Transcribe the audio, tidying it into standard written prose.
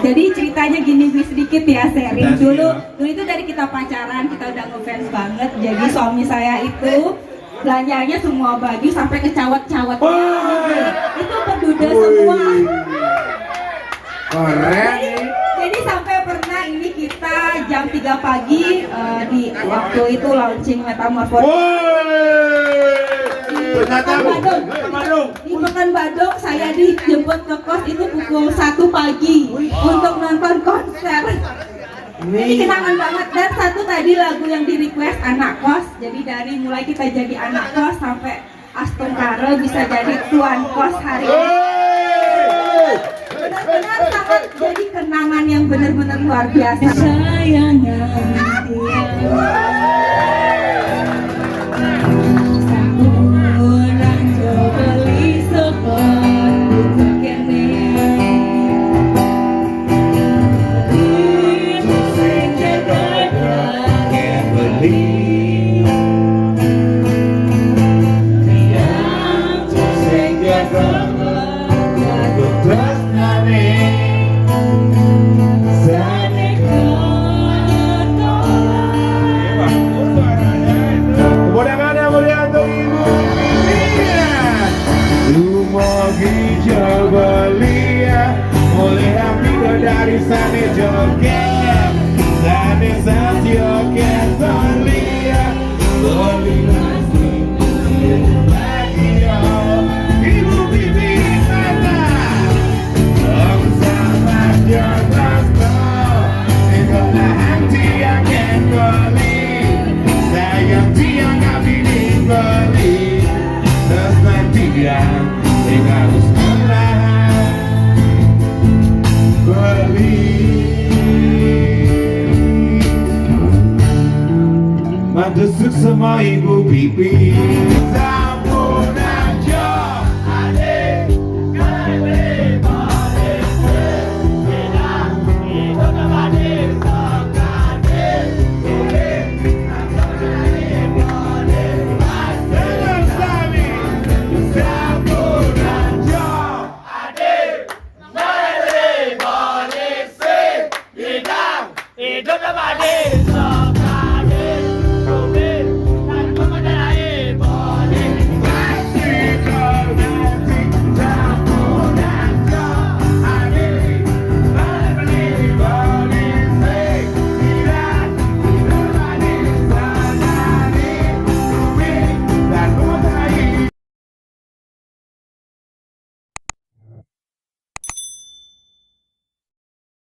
Jadi ceritanya gini gue sedikit ya, sharing dulu. Dulu itu dari kita pacaran, kita udah ngefans banget. Jadi suami saya itu belanjanya semua baju sampai ke cawat-cawat. Itu berduda semua. Keren. Jadi sampai pernah ini kita jam 3 pagi di waktu itu launching Metamorphosis. Di Pekanbaru saya dijemput ke kos itu pukul 1 pagi untuk nonton konser. Ini kenangan banget. Dan satu tadi lagu yang di request anak kos. Jadi dari mulai kita jadi anak kos sampai Astungkara bisa jadi tuan kos hari ini. Benar-benar sangat jadi kenangan yang benar-benar luar biasa. Dari sana joget, sana saat joget Tolia, Tolia lagi yo, ibu bibi mana? Om sama joget to, itulah hati yang kembali, sayang dia nggak bini beli, terus nanti dia harus Mandesuk sama ibu pipi.